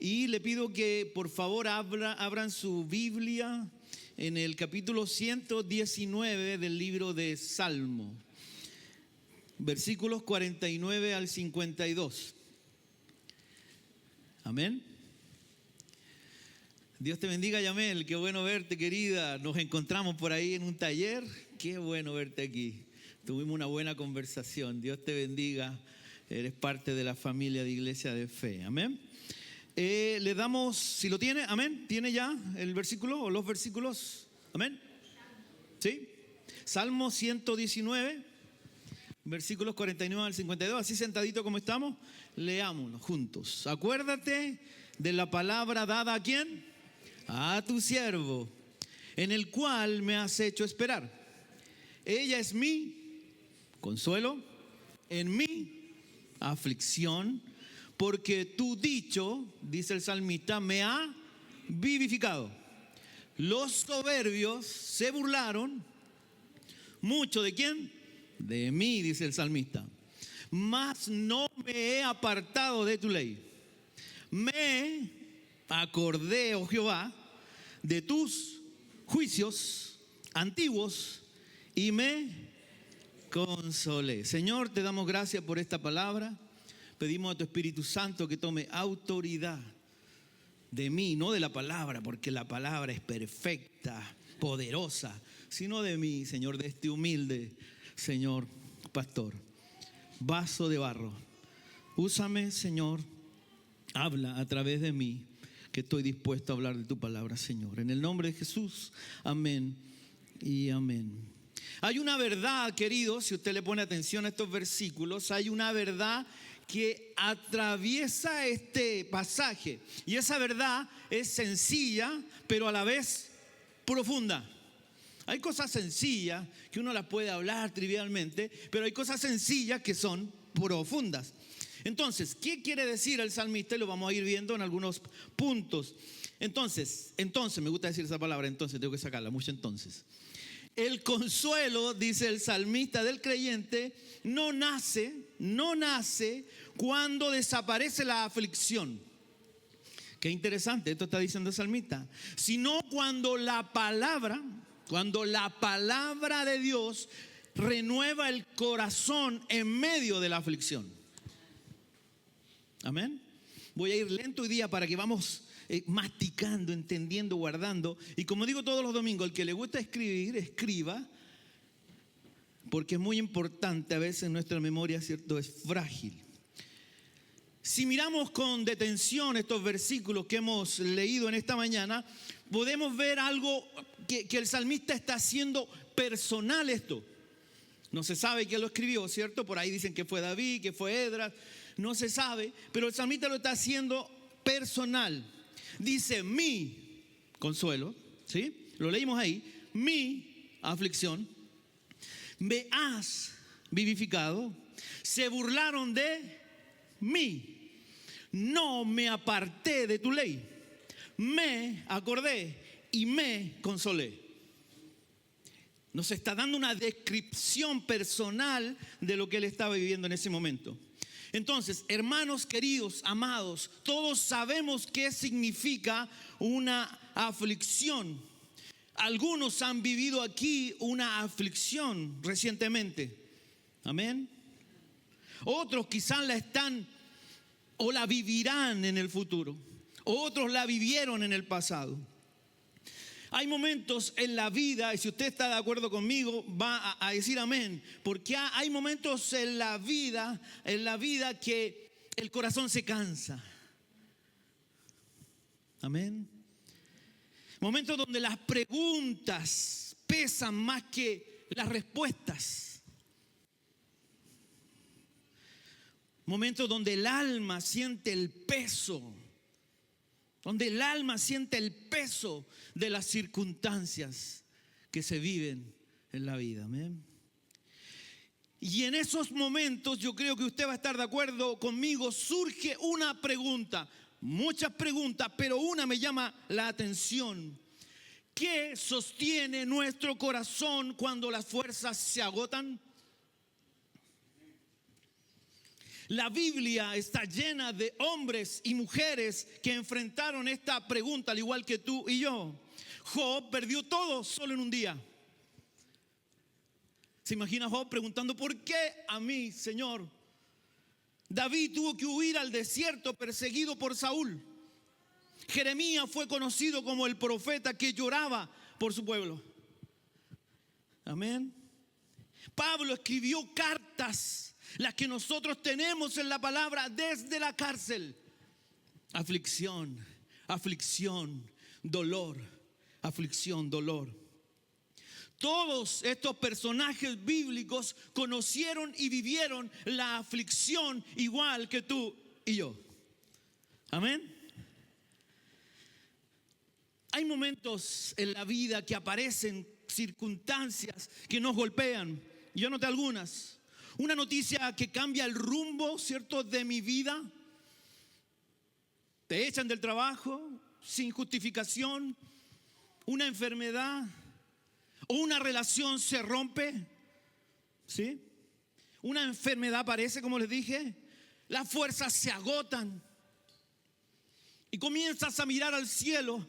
Y le pido que por favor abran su Biblia en el capítulo 119 del libro de Salmo, versículos 49 al 52. Amén. Dios te bendiga, Yamel. Qué bueno verte, querida. Nos encontramos por ahí en un taller. Qué bueno verte aquí. Tuvimos una buena conversación. Dios te bendiga. Eres parte de la familia de Iglesia de Fe. Amén. Le damos, si lo tiene, amén. ¿Tiene ya el versículo o los versículos? Amén. ¿Sí? Salmo 119, versículos 49 al 52. Así sentadito como estamos, leámoslo juntos. Acuérdate de la palabra dada ¿a quién? A tu siervo, en el cual me has hecho esperar. Ella es mi consuelo en mi aflicción, porque tu dicho, dice el salmista, me ha vivificado. Los soberbios se burlaron mucho ¿de quién? De mí, dice el salmista. Mas no me he apartado de tu ley. Me acordé, oh Jehová, de tus juicios antiguos y me consolé. Señor, te damos gracias por esta palabra. Pedimos a tu Espíritu Santo que tome autoridad de mí, no de la palabra, porque la palabra es perfecta, poderosa, sino de mí, Señor, de este humilde Señor pastor, vaso de barro. Úsame, Señor, habla a través de mí, que estoy dispuesto a hablar de tu palabra, Señor. En el nombre de Jesús, amén y amén. Hay una verdad, queridos, si usted le pone atención a estos versículos, hay una verdad que atraviesa este pasaje. Y esa verdad es sencilla, pero a la vez profunda. Hay cosas sencillas que uno las puede hablar trivialmente, pero hay cosas sencillas que son profundas. Entonces, ¿qué quiere decir el salmista? Y lo vamos a ir viendo en algunos puntos. Entonces, me gusta decir esa palabra, entonces tengo que sacarla, mucho entonces. El consuelo, dice el salmista, del creyente no nace cuando desaparece la aflicción. Qué interesante, esto está diciendo el salmista. Sino cuando la palabra de Dios renueva el corazón en medio de la aflicción. Amén. Voy a ir lento hoy día para que vamos masticando, entendiendo, guardando. Y como digo todos los domingos, el que le gusta escribir, escriba, porque es muy importante. A veces nuestra memoria, ¿cierto?, es frágil. Si miramos con detención estos versículos que hemos leído en esta mañana, podemos ver algo que el salmista está haciendo personal esto. No se sabe quién lo escribió, ¿cierto? Por ahí dicen que fue David, que fue Esdras, no se sabe, pero el salmista lo está haciendo personal. Dice, mi consuelo, ¿sí? Lo leímos ahí, mi aflicción, me has vivificado, se burlaron de mí, no me aparté de tu ley, me acordé y me consolé. Nos está dando una descripción personal de lo que él estaba viviendo en ese momento. Entonces, hermanos queridos, amados, todos sabemos qué significa una aflicción. Algunos han vivido aquí una aflicción recientemente. Amén. Otros quizás la están o la vivirán en el futuro. Otros la vivieron en el pasado. Hay momentos en la vida, y si usted está de acuerdo conmigo, va a decir amén, porque hay momentos en la vida que el corazón se cansa. Amén. Momentos donde las preguntas pesan más que las respuestas. Momentos donde el alma siente el peso. Donde el alma siente el peso de las circunstancias que se viven en la vida. Amén. Y en esos momentos, yo creo que usted va a estar de acuerdo conmigo, surge una pregunta, muchas preguntas, pero una me llama la atención. ¿Qué sostiene nuestro corazón cuando las fuerzas se agotan? La Biblia está llena de hombres y mujeres que enfrentaron esta pregunta, al igual que tú y yo. Job perdió todo solo en un día. ¿Se imagina Job preguntando, ¿por qué a mí, Señor? David tuvo que huir al desierto perseguido por Saúl. Jeremías fue conocido como el profeta que lloraba por su pueblo. Amén. Pablo escribió cartas, las que nosotros tenemos en la palabra, desde la cárcel. Aflicción, aflicción, dolor, aflicción, dolor. Todos estos personajes bíblicos conocieron y vivieron la aflicción igual que tú y yo. Amén. Hay momentos en la vida que aparecen circunstancias que nos golpean. Yo noté algunas. Una noticia que cambia el rumbo, ¿cierto?, de mi vida. Te echan del trabajo sin justificación. Una enfermedad o una relación se rompe. ¿Sí? Una enfermedad aparece, como les dije. Las fuerzas se agotan. Y comienzas a mirar al cielo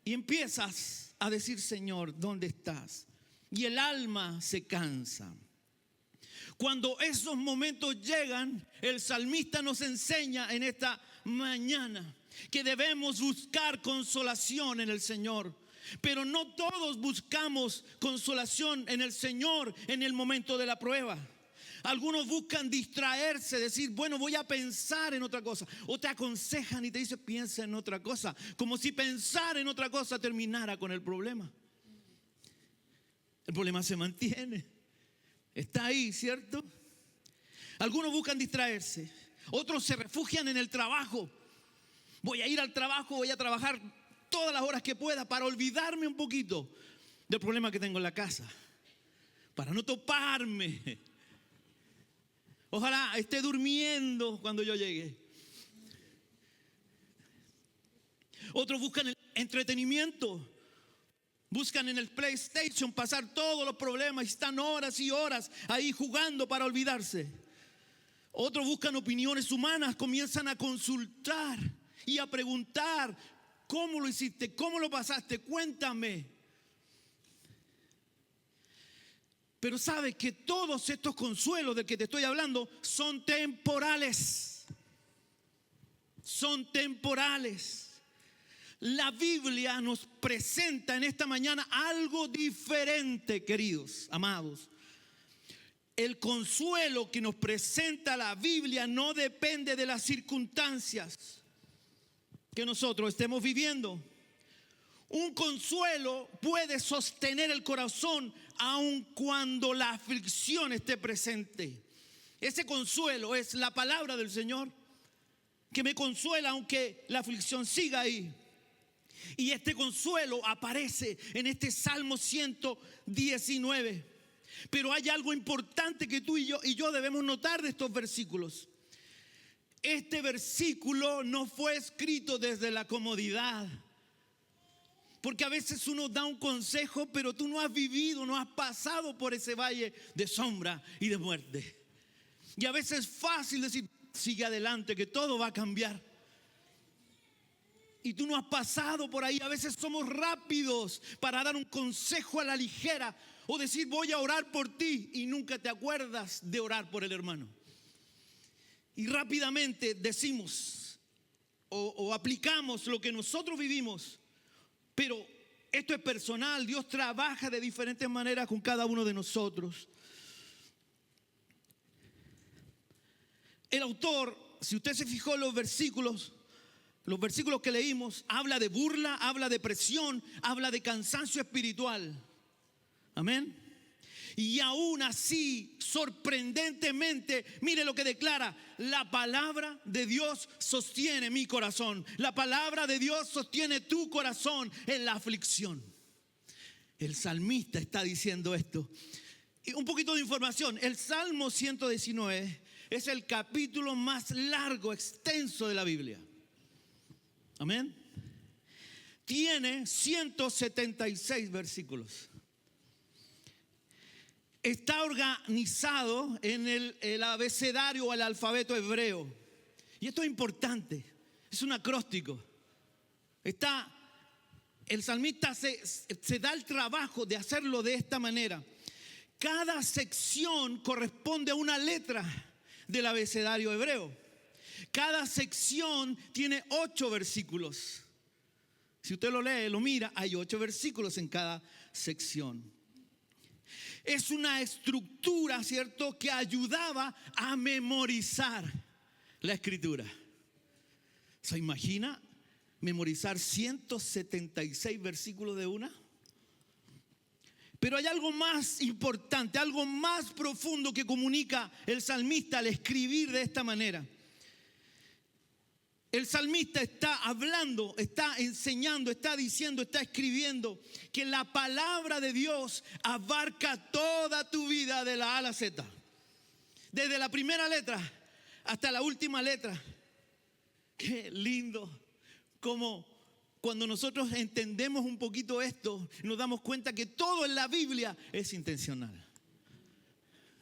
y empiezas a decir, Señor, ¿dónde estás? Y el alma se cansa. Cuando esos momentos llegan, el salmista nos enseña en esta mañana que debemos buscar consolación en el Señor. Pero no todos buscamos consolación en el Señor en el momento de la prueba. Algunos buscan distraerse, decir, bueno, voy a pensar en otra cosa. O te aconsejan y te dicen, piensa en otra cosa. Como si pensar en otra cosa terminara con el problema. El problema se mantiene. Está ahí, ¿cierto? Algunos buscan distraerse. Otros se refugian en el trabajo. Voy a ir al trabajo, voy a trabajar todas las horas que pueda para olvidarme un poquito del problema que tengo en la casa. Para no toparme. Ojalá esté durmiendo cuando yo llegue. Otros buscan el entretenimiento. Buscan en el PlayStation pasar todos los problemas y están horas y horas ahí jugando para olvidarse. Otros buscan opiniones humanas, comienzan a consultar y a preguntar, ¿cómo lo hiciste? ¿Cómo lo pasaste? Cuéntame. Pero sabes que todos estos consuelos de que te estoy hablando son temporales. Son temporales. La Biblia nos presenta en esta mañana algo diferente, queridos, amados. El consuelo que nos presenta la Biblia no depende de las circunstancias que nosotros estemos viviendo. Un consuelo puede sostener el corazón aun cuando la aflicción esté presente. Ese consuelo es la palabra del Señor que me consuela aunque la aflicción siga ahí. Y este consuelo aparece en este Salmo 119. Pero hay algo importante que tú y yo debemos notar de estos versículos. Este versículo no fue escrito desde la comodidad. Porque a veces uno da un consejo, pero tú no has vivido, no has pasado por ese valle de sombra y de muerte. Y a veces es fácil decir, sigue adelante, que todo va a cambiar. Y tú no has pasado por ahí. A veces somos rápidos para dar un consejo a la ligera o decir, voy a orar por ti, y nunca te acuerdas de orar por el hermano. Y rápidamente decimos o aplicamos lo que nosotros vivimos. Pero esto es personal. Dios trabaja de diferentes maneras con cada uno de nosotros. El autor, si usted se fijó en los versículos que leímos, habla de burla, habla de presión, habla de cansancio espiritual. Amén. Y aún así, sorprendentemente, mire lo que declara: la palabra de Dios sostiene mi corazón. La palabra de Dios sostiene tu corazón en la aflicción. El salmista está diciendo esto. Y un poquito de información: el Salmo 119 es el capítulo más largo, extenso de la Biblia. Amén. Tiene 176 versículos. está organizado en el abecedario o el alfabeto hebreo. Y esto es importante, es un acróstico. El salmista se da el trabajo de hacerlo de esta manera. Cada sección corresponde a una letra del abecedario hebreo. Cada sección tiene 8 versículos. Si usted lo lee, lo mira, hay 8 versículos en cada sección. Es una estructura, ¿cierto?, que ayudaba a memorizar la escritura. ¿Se imagina memorizar 176 versículos de una? Pero hay algo más importante, algo más profundo que comunica el salmista al escribir de esta manera. El salmista está hablando, está enseñando, está diciendo, está escribiendo que la palabra de Dios abarca toda tu vida de la A a la Z. Desde la primera letra hasta la última letra. Qué lindo. Como cuando nosotros entendemos un poquito esto, nos damos cuenta que todo en la Biblia es intencional.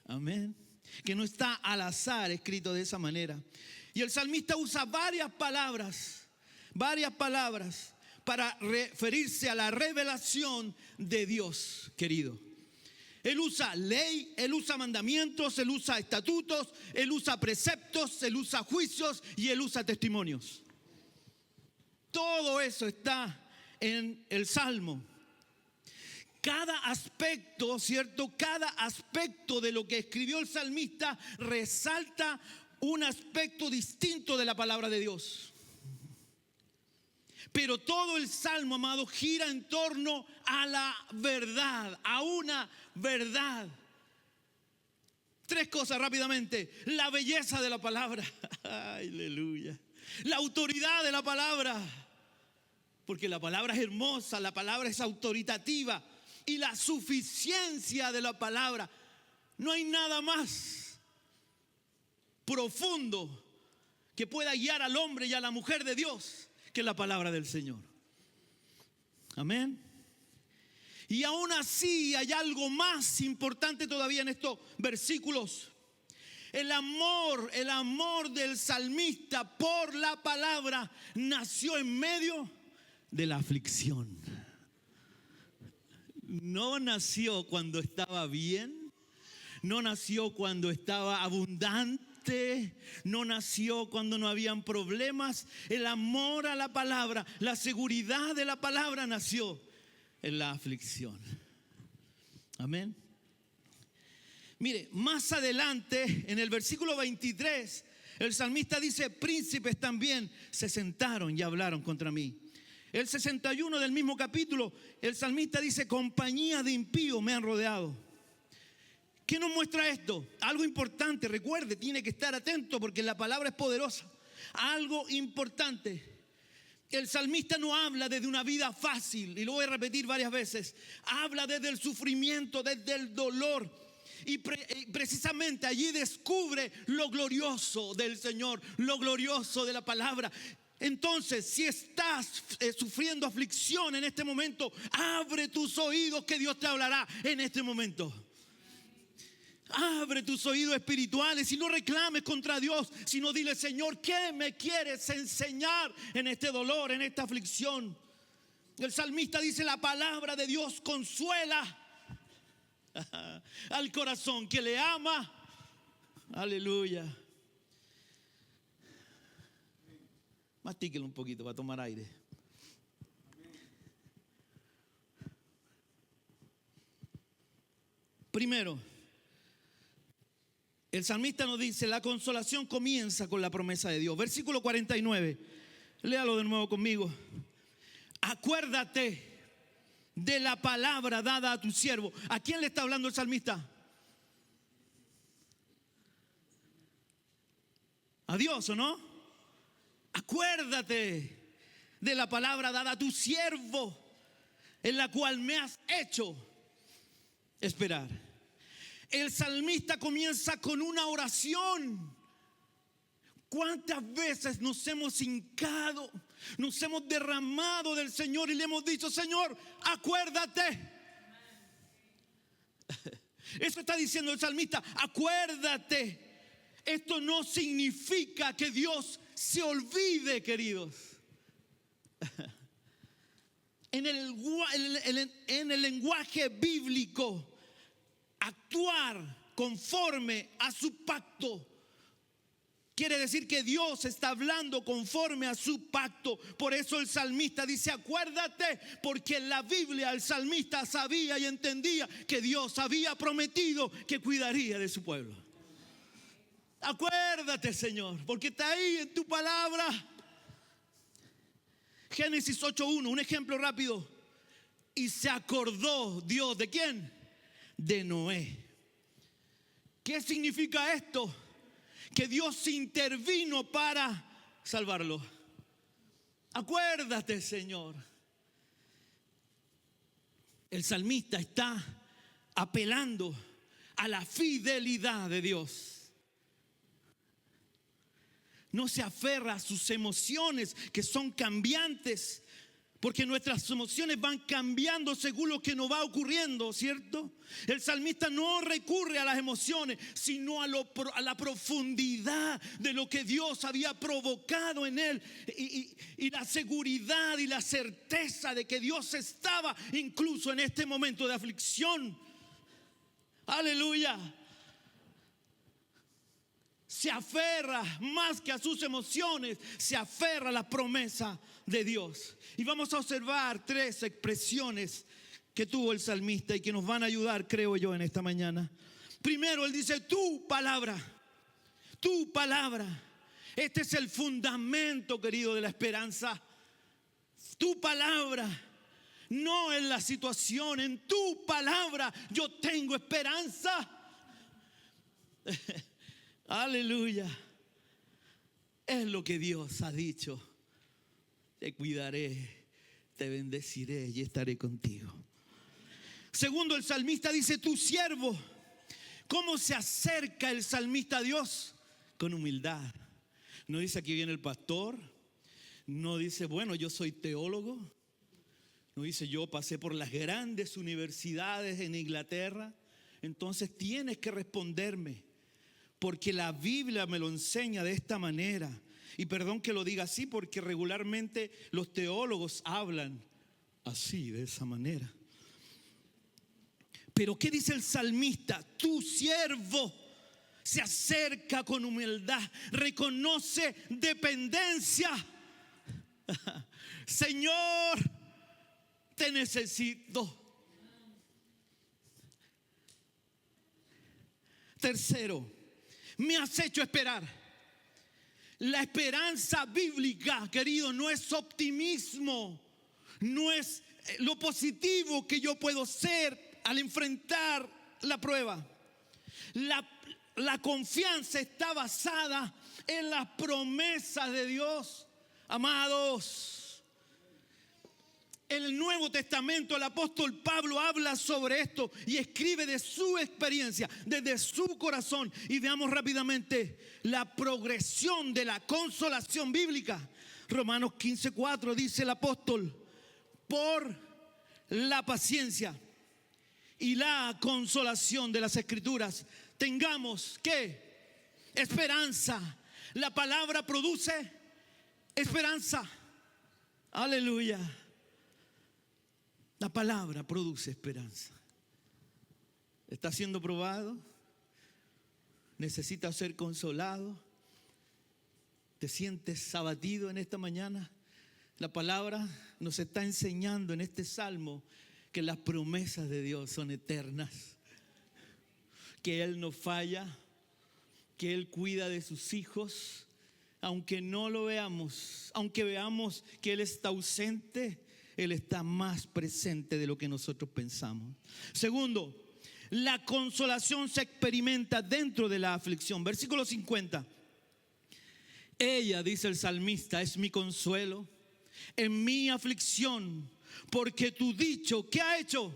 Amén. Que no está al azar escrito de esa manera. Y el salmista usa varias palabras para referirse a la revelación de Dios, querido. Él usa ley, él usa mandamientos, él usa estatutos, él usa preceptos, él usa juicios y él usa testimonios. Todo eso está en el Salmo. Cada aspecto, ¿cierto? Cada aspecto de lo que escribió el salmista resalta un aspecto distinto de la palabra de Dios. Pero todo el Salmo, amado, gira en torno a la verdad, a una verdad. 3 cosas rápidamente. La belleza de la palabra. Aleluya. La autoridad de la palabra. Porque la palabra es hermosa, la palabra es autoritativa. Y la suficiencia de la palabra. No hay nada más profundo que pueda guiar al hombre y a la mujer de Dios que la palabra del Señor. Amén. Y aún así hay algo más importante todavía en estos versículos. El amor del salmista por la palabra nació en medio de la aflicción. No nació cuando estaba bien, no nació cuando estaba abundante, no nació cuando no habían problemas. El amor a la palabra, la seguridad de la palabra nació en la aflicción. Amén. Mire, más adelante en el versículo 23, el salmista dice: príncipes también se sentaron y hablaron contra mí. El 61 del mismo capítulo, el salmista dice: compañía de impíos me han rodeado. ¿Qué nos muestra esto? Algo importante, recuerde, tiene que estar atento porque la palabra es poderosa. Algo importante. El salmista no habla desde una vida fácil, y lo voy a repetir varias veces. Habla desde el sufrimiento, desde el dolor. Y precisamente allí descubre lo glorioso del Señor, lo glorioso de la palabra. Entonces, si estás sufriendo aflicción en este momento, abre tus oídos que Dios te hablará en este momento. Abre tus oídos espirituales y no reclames contra Dios, sino dile: Señor, ¿qué me quieres enseñar en este dolor, en esta aflicción? El salmista dice: la palabra de Dios consuela al corazón que le ama. Aleluya. Mastíquelo un poquito para tomar aire. Primero, el salmista nos dice: la consolación comienza con la promesa de Dios. Versículo 49. Léalo de nuevo conmigo. Acuérdate de la palabra dada a tu siervo. ¿A quién le está hablando el salmista? ¿A Dios o no? Acuérdate de la palabra dada a tu siervo, en la cual me has hecho esperar. El salmista comienza con una oración. ¿Cuántas veces nos hemos hincado, nos hemos derramado del Señor y le hemos dicho: Señor, acuérdate? Eso está diciendo el salmista. Acuérdate. Esto no significa que Dios se olvide, queridos. En el lenguaje bíblico, actuar conforme a su pacto quiere decir que Dios está hablando conforme a su pacto. Por eso el salmista dice, acuérdate, porque en la Biblia el salmista sabía y entendía que Dios había prometido que cuidaría de su pueblo. Acuérdate, Señor, porque está ahí en tu palabra. Génesis 8:1, un ejemplo rápido. Y se acordó Dios, ¿de quién? De Noé. ¿Qué significa esto? Que Dios intervino para salvarlo. Acuérdate, Señor. El salmista está apelando a la fidelidad de Dios. No se aferra a sus emociones que son cambiantes, porque nuestras emociones van cambiando según lo que nos va ocurriendo, ¿cierto? El salmista no recurre a las emociones, sino a la profundidad de lo que Dios había provocado en él, y la seguridad y la certeza de que Dios estaba incluso en este momento de aflicción. Aleluya. Se aferra más que a sus emociones, se aferra a la promesa de Dios. Y vamos a observar 3 expresiones que tuvo el salmista y que nos van a ayudar, creo yo, en esta mañana. Primero, él dice, tu palabra, tu palabra. Este es el fundamento, querido, de la esperanza. Tu palabra, no en la situación, en tu palabra yo tengo esperanza. Aleluya. Es lo que Dios ha dicho. Te cuidaré, te bendeciré y estaré contigo. Segundo, el salmista dice, tu siervo. ¿Cómo se acerca el salmista a Dios? Con humildad. No dice, aquí viene el pastor. No dice, bueno, yo soy teólogo. No dice, yo pasé por las grandes universidades en Inglaterra. Entonces tienes que responderme, porque la Biblia me lo enseña de esta manera. Y perdón que lo diga así, porque regularmente los teólogos hablan así, de esa manera. Pero ¿qué dice el salmista? Tu siervo se acerca con humildad, reconoce dependencia. Señor, te necesito. Tercero, me has hecho esperar. La esperanza bíblica, querido, no es optimismo, no es lo positivo que yo puedo ser al enfrentar la prueba. La confianza está basada en las promesas de Dios. Amados, en el Nuevo Testamento el apóstol Pablo habla sobre esto y escribe de su experiencia, desde su corazón. Y veamos rápidamente la progresión de la consolación bíblica. Romanos 15:4 dice el apóstol, por la paciencia y la consolación de las Escrituras tengamos, ¿qué? Esperanza. La palabra produce esperanza. Aleluya. La palabra produce esperanza. ¿Está siendo probado? ¿Necesita ser consolado? ¿Te sientes abatido en esta mañana? La palabra nos está enseñando en este salmo que las promesas de Dios son eternas, que Él no falla, que Él cuida de sus hijos, aunque no lo veamos, aunque veamos que Él está ausente, Él está más presente de lo que nosotros pensamos. Segundo, la consolación se experimenta dentro de la aflicción. Versículo 50. Ella, dice el salmista, es mi consuelo en mi aflicción, porque tu dicho, ¿qué ha hecho?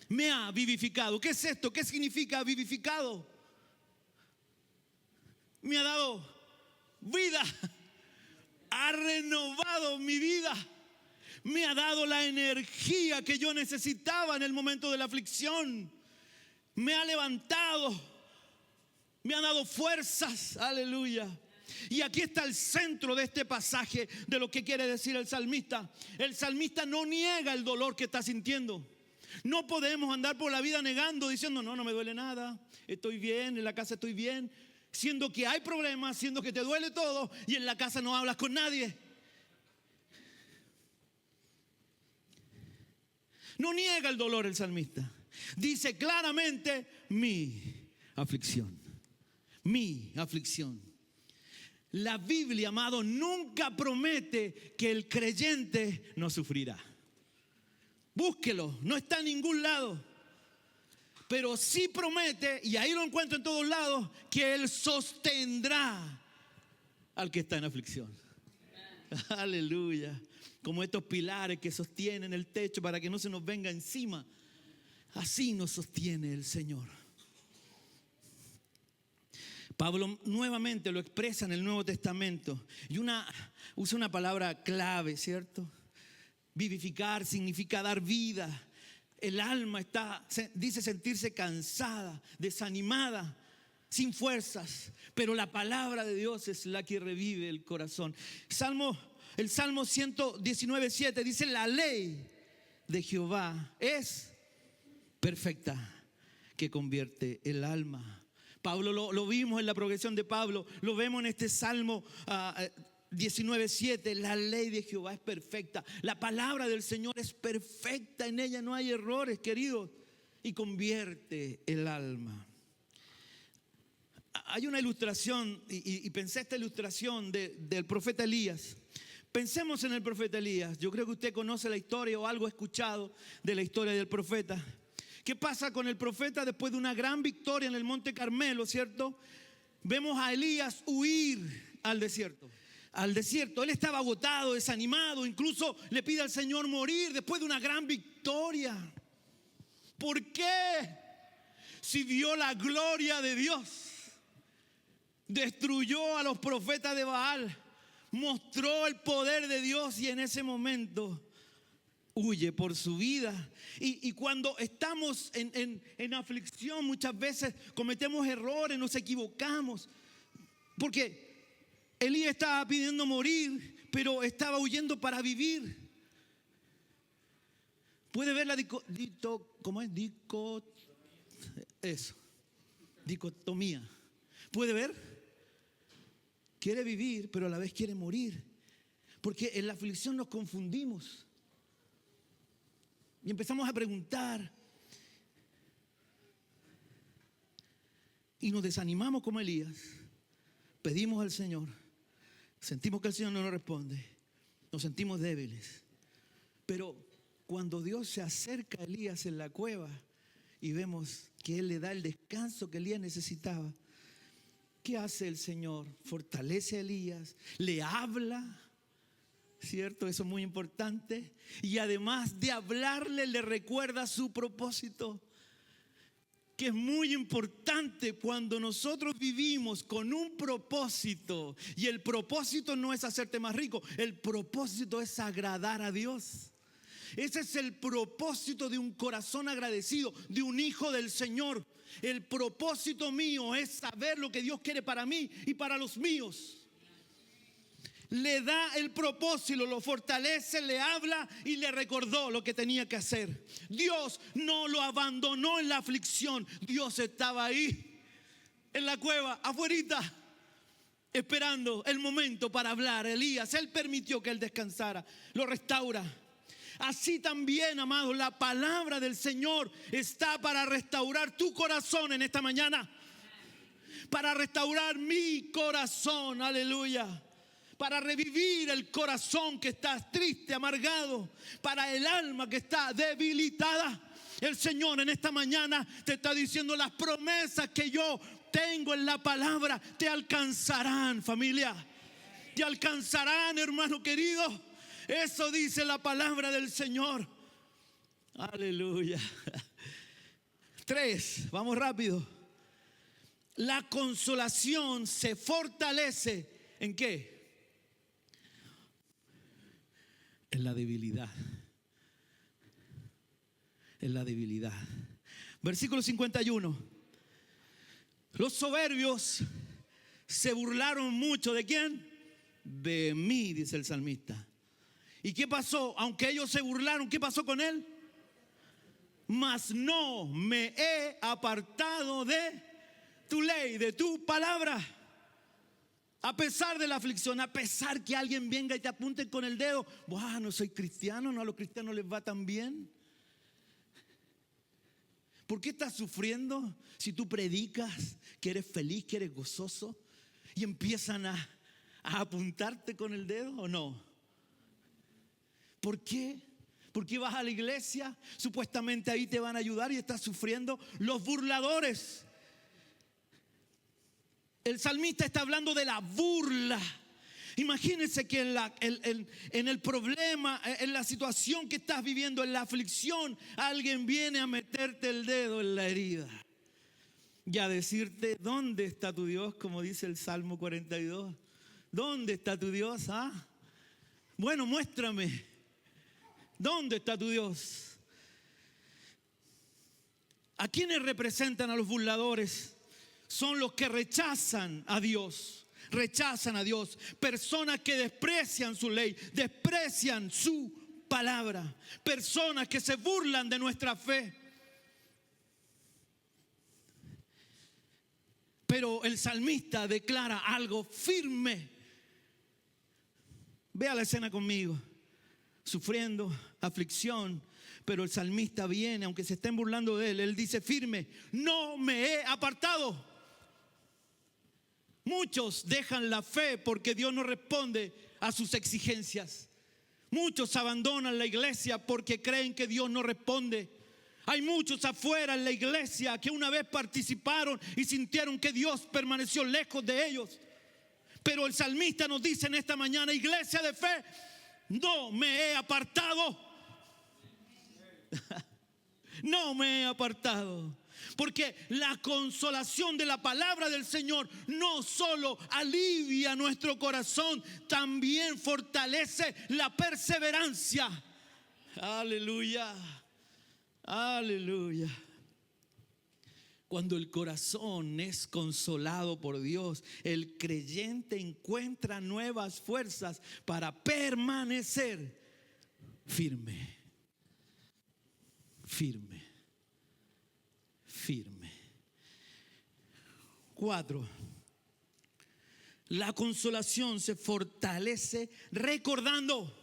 Me ha vivificado. ¿Qué es esto? ¿Qué significa vivificado? Me ha dado vida, ha renovado mi vida. Me ha dado la energía que yo necesitaba en el momento de la aflicción. me ha levantado, me ha dado fuerzas, aleluya. Y aquí está el centro de este pasaje de lo que quiere decir el salmista. El salmista no niega el dolor que está sintiendo. No podemos andar por la vida negando, diciendo no me duele nada, estoy bien, en la casa estoy bien, siendo que hay problemas, siendo que te duele todo y en la casa no hablas con nadie. No niega el dolor el salmista. Dice claramente mi aflicción. Mi aflicción. La Biblia, amado, nunca promete que el creyente no sufrirá. Búsquelo, no está en ningún lado. Pero sí promete, y ahí lo encuentro en todos lados, que Él sostendrá al que está en aflicción. Aleluya. Como estos pilares que sostienen el techo para que no se nos venga encima. Así nos sostiene el Señor. Pablo nuevamente lo expresa en el Nuevo Testamento y usa una palabra clave, ¿cierto? Vivificar significa dar vida. El alma dice sentirse cansada, desanimada, sin fuerzas, pero la palabra de Dios es la que revive el corazón. El Salmo 119:7 dice: la ley de Jehová es perfecta, que convierte el alma. Pablo lo vimos en la progresión de Pablo, lo vemos en este Salmo 19:7. La ley de Jehová es perfecta. La palabra del Señor es perfecta, en ella no hay errores, queridos, y convierte el alma. Hay una ilustración, y pensé esta ilustración del profeta Elías. Pensemos en el profeta Elías. Yo creo que usted conoce la historia o algo ha escuchado de la historia del profeta. ¿Qué pasa con el profeta después de una gran victoria en el Monte Carmelo, cierto? Vemos a Elías huir al desierto. Él estaba agotado, desanimado, incluso le pide al Señor morir después de una gran victoria. ¿Por qué? Si vio la gloria de Dios, destruyó a los profetas de Baal, mostró el poder de Dios y en ese momento huye por su vida. Y cuando estamos en aflicción, muchas veces cometemos errores, nos equivocamos. Porque Elías estaba pidiendo morir, pero estaba huyendo para vivir. Puede ver la dicotomía. ¿Puede ver? Quiere vivir, pero a la vez quiere morir. Porque en la aflicción nos confundimos. Y empezamos a preguntar. Y nos desanimamos como Elías. Pedimos al Señor. Sentimos que el Señor no nos responde. Nos sentimos débiles. Pero cuando Dios se acerca a Elías en la cueva y vemos que Él le da el descanso que Elías necesitaba, ¿qué hace el Señor? Fortalece a Elías, le habla, ¿cierto? Eso es muy importante. Y además de hablarle, le recuerda su propósito, que es muy importante cuando nosotros vivimos con un propósito. Y el propósito no es hacerte más rico, el propósito es agradar a Dios. Ese es el propósito de un corazón agradecido, de un hijo del Señor. El propósito mío es saber lo que Dios quiere para mí y para los míos. Le da el propósito, lo fortalece, le habla y le recordó lo que tenía que hacer. Dios no lo abandonó en la aflicción. Dios estaba ahí, en la cueva, afuerita, esperando el momento para hablar. Elías, Él permitió que él descansara, lo restaura. Así también, amados, la palabra del Señor está para restaurar tu corazón en esta mañana. Para restaurar mi corazón, aleluya. Para revivir el corazón que está triste, amargado. Para el alma que está debilitada. El Señor en esta mañana te está diciendo: las promesas que yo tengo en la palabra te alcanzarán, familia. Te alcanzarán, hermano querido. Eso dice la palabra del Señor. Aleluya. 3, vamos rápido. La consolación se fortalece ¿en qué? En la debilidad. En la debilidad. Versículo 51. Los soberbios se burlaron mucho. ¿De quién? De mí, dice el salmista. ¿Y qué pasó? Aunque ellos se burlaron, ¿qué pasó con él? Mas no me he apartado de tu ley, de tu palabra. A pesar de la aflicción, a pesar que alguien venga y te apunte con el dedo. Bueno, no soy cristiano, no, a los cristianos les va tan bien. ¿Por qué estás sufriendo si tú predicas que eres feliz, que eres gozoso? Y empiezan a apuntarte con el dedo, ¿o no? ¿Por qué? ¿Por qué vas a la iglesia? Supuestamente ahí te van a ayudar y estás sufriendo. Los burladores. El salmista está hablando de la burla. Imagínense que en el problema, en la situación que estás viviendo, en la aflicción, alguien viene a meterte el dedo en la herida y a decirte: ¿dónde está tu Dios? Como dice el Salmo 42. ¿Dónde está tu Dios? Bueno, muéstrame. ¿Dónde está tu Dios? ¿A quiénes representan a los burladores? Son los que rechazan a Dios. Rechazan a Dios. Personas que desprecian su ley, desprecian su palabra. Personas que se burlan de nuestra fe. Pero el salmista declara algo firme. Vea la escena conmigo. Sufriendo, aflicción, pero el salmista viene, aunque se estén burlando de él, él dice firme: no me he apartado. Muchos dejan la fe porque Dios no responde a sus exigencias. Muchos abandonan la iglesia porque creen que Dios no responde. Hay muchos afuera en la iglesia que una vez participaron y sintieron que Dios permaneció lejos de ellos. Pero el salmista nos dice en esta mañana: iglesia de fe, no me he apartado. No me he apartado. Porque la consolación de la palabra del Señor no solo alivia nuestro corazón, también fortalece la perseverancia. Aleluya. Aleluya. Cuando el corazón es consolado por Dios, el creyente encuentra nuevas fuerzas para permanecer firme. Firme. Firme. 4. La consolación se fortalece recordando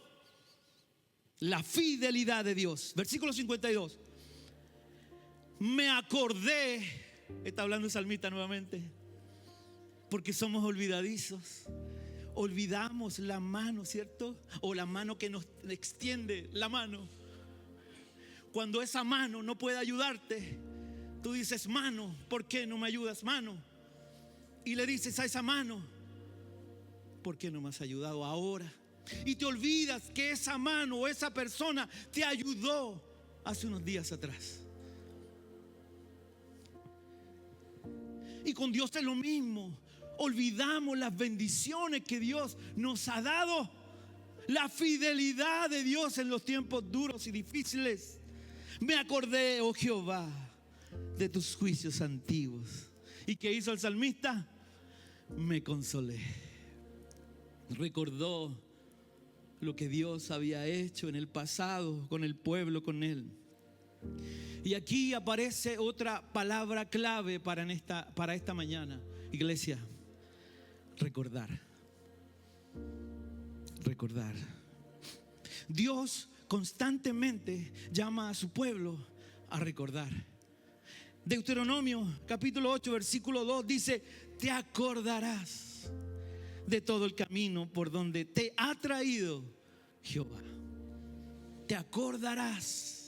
la fidelidad de Dios. Versículo 52. Me acordé, está hablando el salmista nuevamente, porque somos olvidadizos. Olvidamos la mano, ¿cierto? O la mano que nos extiende la mano. Cuando esa mano no puede ayudarte, tú dices: mano, ¿por qué no me ayudas, mano? Y le dices a esa mano: ¿por qué no me has ayudado ahora? Y te olvidas que esa mano o esa persona te ayudó hace unos días atrás. Y con Dios es lo mismo. Olvidamos las bendiciones que Dios nos ha dado, la fidelidad de Dios en los tiempos duros y difíciles. Me acordé, oh Jehová, de tus juicios antiguos. ¿Y qué hizo el salmista? Me consolé. Recordó lo que Dios había hecho en el pasado con el pueblo, con él. Y aquí aparece otra palabra clave para esta mañana, iglesia: recordar. Recordar. Dios constantemente llama a su pueblo a recordar. Deuteronomio capítulo 8 versículo 2 dice: te acordarás de todo el camino por donde te ha traído Jehová. Te acordarás.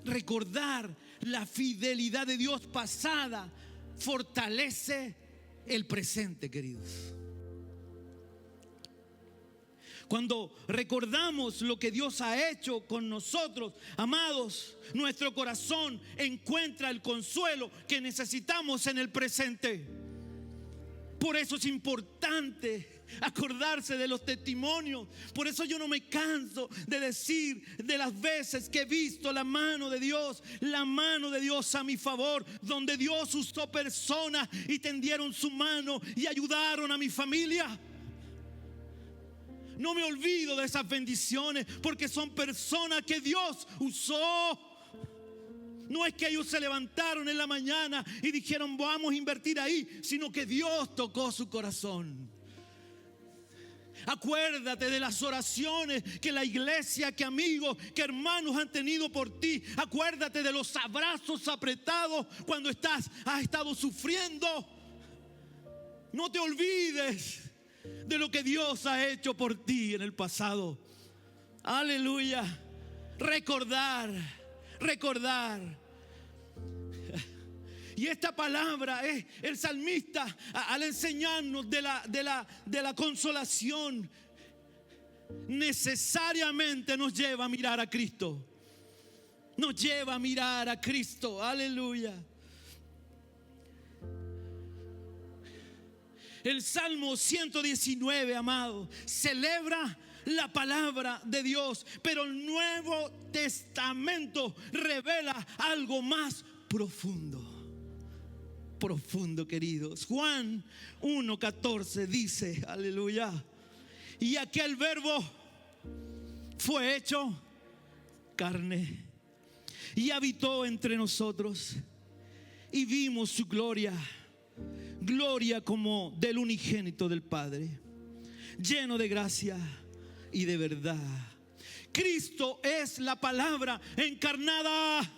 Recordar la fidelidad de Dios pasada fortalece el presente, queridos. Cuando recordamos lo que Dios ha hecho con nosotros, amados, nuestro corazón encuentra el consuelo que necesitamos en el presente. Por eso es importante acordarse de los testimonios. Por eso yo no me canso de decir de las veces que he visto la mano de Dios a mi favor, donde Dios usó personas y tendieron su mano y ayudaron a mi familia. No me olvido de esas bendiciones porque son personas que Dios usó. No es que ellos se levantaron en la mañana y dijeron vamos a invertir ahí, sino que Dios tocó su corazón. Acuérdate de las oraciones que la iglesia, que amigos, que hermanos han tenido por ti. Acuérdate de los abrazos apretados cuando has estado sufriendo. No te olvides de lo que Dios ha hecho por ti en el pasado. Aleluya. Recordar. Y esta palabra es el salmista al enseñarnos de la consolación, necesariamente nos lleva a mirar a Cristo. Nos lleva a mirar a Cristo. Aleluya. El Salmo 119, amado, celebra la palabra de Dios, pero el Nuevo Testamento revela algo más profundo, queridos. Juan 1:14 dice, aleluya, y aquel verbo fue hecho carne y habitó entre nosotros y vimos su gloria como del unigénito del Padre, lleno de gracia y de verdad. Cristo es la palabra encarnada.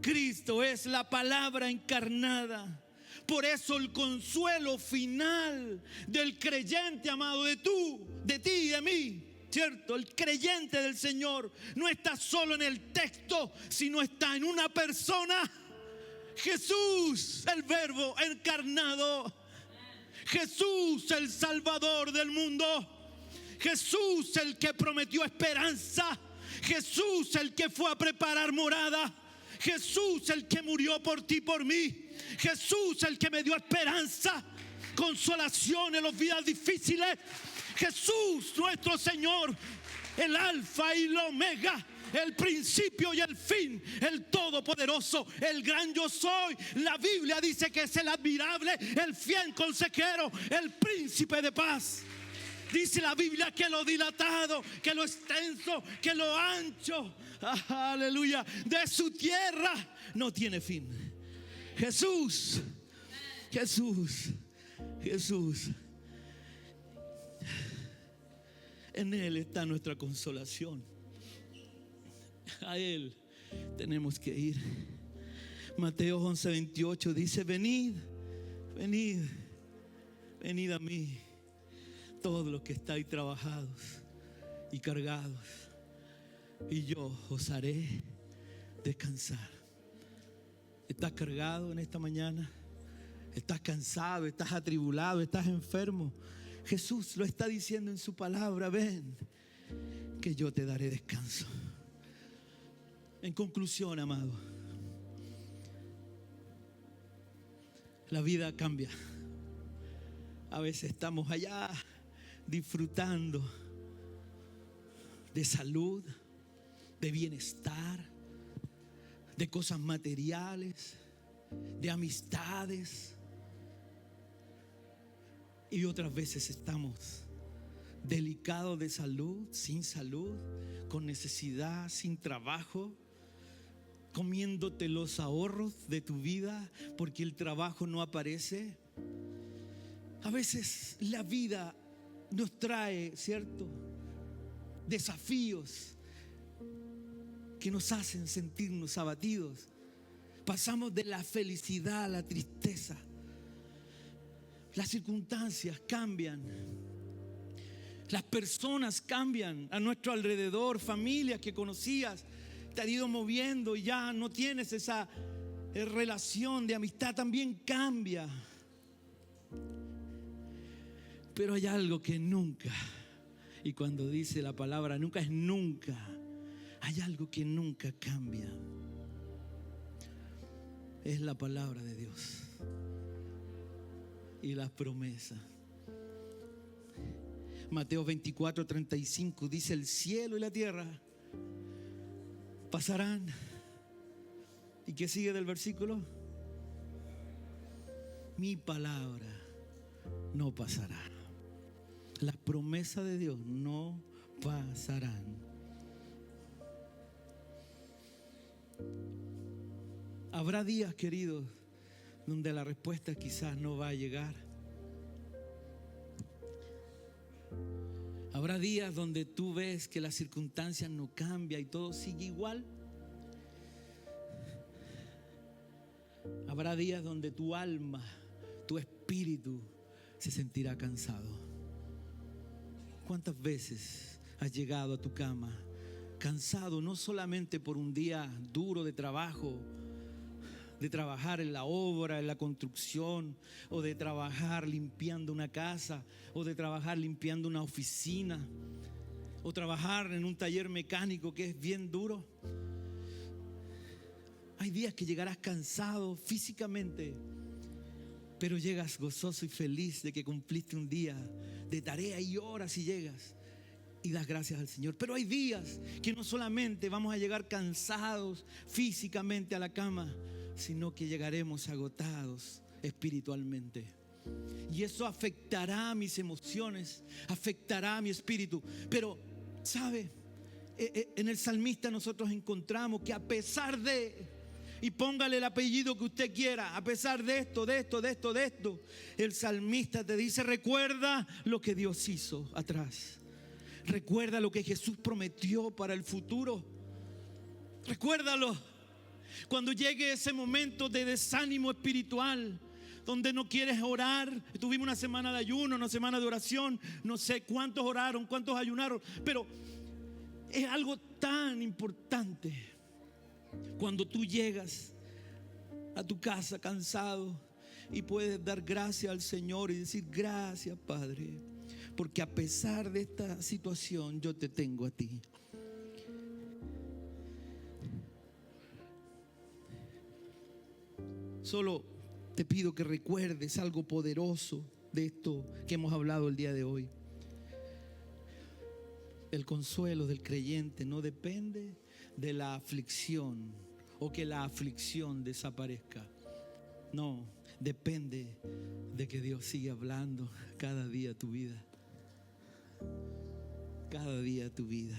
Cristo es la palabra encarnada. Por eso el consuelo final del creyente, amado, de ti y de mí, ¿cierto? El creyente del Señor no está solo en el texto, sino está en una persona. Jesús, el Verbo encarnado. Jesús, el Salvador del mundo. Jesús, el que prometió esperanza. Jesús, el que fue a preparar morada. Jesús, el que murió por ti y por mí. Jesús, el que me dio esperanza, consolación en los días difíciles. Jesús, nuestro Señor, el alfa y la omega, el principio y el fin, el todopoderoso, el gran yo soy. La Biblia dice que es el admirable, el fiel consejero, el príncipe de paz. Dice la Biblia que lo dilatado, que lo extenso, que lo ancho, aleluya, de su tierra no tiene fin. Jesús. En Él está nuestra consolación. A Él tenemos que ir. Mateo 11:28 dice: venid a mí, todos los que estáis trabajados y cargados, y yo os haré descansar. ¿Estás cargado en esta mañana? ¿Estás cansado? ¿Estás atribulado? ¿Estás enfermo? Jesús lo está diciendo en su palabra: ven, que yo te daré descanso. En conclusión, amado, la vida cambia. A veces estamos allá disfrutando de salud, de bienestar, de cosas materiales, de amistades, y otras veces estamos delicados de salud, sin salud, con necesidad, sin trabajo, comiéndote los ahorros de tu vida porque el trabajo no aparece. A veces la vida nos trae, ¿cierto?, desafíos que nos hacen sentirnos abatidos. Pasamos de la felicidad a la tristeza. Las circunstancias cambian. Las personas cambian a nuestro alrededor. Familias que conocías te han ido moviendo y ya no tienes esa relación de amistad, también cambia. Pero hay algo que nunca, y cuando dice la palabra nunca, es nunca. Hay algo que nunca cambia. Es la palabra de Dios. y las promesas. Mateo 24:35 dice: el cielo y la tierra pasarán. ¿Y qué sigue del versículo? Mi palabra no pasará. Las promesas de Dios no pasarán. Habrá días, queridos, donde la respuesta quizás no va a llegar. Habrá días donde tú ves que las circunstancias no cambian y todo sigue igual. Habrá días donde tu alma, tu espíritu se sentirá cansado. ¿Cuántas veces has llegado a tu cama cansado, no solamente por un día duro de trabajo, de trabajar en la obra, en la construcción, o de trabajar limpiando una casa, o de trabajar limpiando una oficina, o trabajar en un taller mecánico que es bien duro? Hay días que llegarás cansado físicamente, pero llegas gozoso y feliz de que cumpliste un día de tarea y horas y llegas y das gracias al Señor. Pero hay días que no solamente vamos a llegar cansados físicamente a la cama, sino que llegaremos agotados espiritualmente. Y eso afectará mis emociones, afectará mi espíritu. Pero, ¿sabe? En el salmista nosotros encontramos que a pesar de, y póngale el apellido que usted quiera, a pesar de esto, el salmista te dice: recuerda lo que Dios hizo atrás. Recuerda lo que Jesús prometió para el futuro. Recuérdalo. Cuando llegue ese momento de desánimo espiritual, donde no quieres orar. Tuvimos una semana de ayuno, una semana de oración. No sé cuántos oraron, cuántos ayunaron, pero es algo tan importante. Cuando tú llegas a tu casa cansado y puedes dar gracias al Señor y decir: gracias, Padre, porque a pesar de esta situación yo te tengo a ti. Solo te pido que recuerdes algo poderoso de esto que hemos hablado el día de hoy. El consuelo del creyente no depende de la aflicción o que la aflicción desaparezca. No, depende de que Dios siga hablando cada día a tu vida. Cada día a tu vida.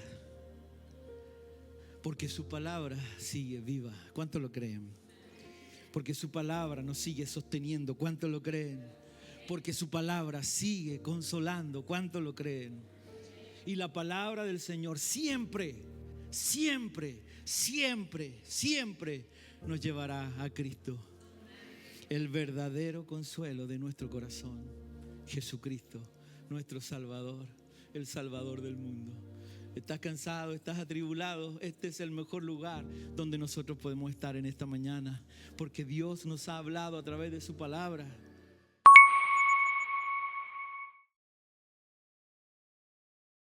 Porque su palabra sigue viva. ¿Cuántos lo creen? Porque su palabra nos sigue sosteniendo. ¿Cuántos lo creen? Porque su palabra sigue consolando. ¿Cuántos lo creen? Y la palabra del Señor siempre, siempre, siempre, siempre nos llevará a Cristo. El verdadero consuelo de nuestro corazón. Jesucristo, nuestro Salvador, el Salvador del mundo. ¿Estás cansado? ¿Estás atribulado? Este es el mejor lugar donde nosotros podemos estar en esta mañana, porque Dios nos ha hablado a través de su palabra.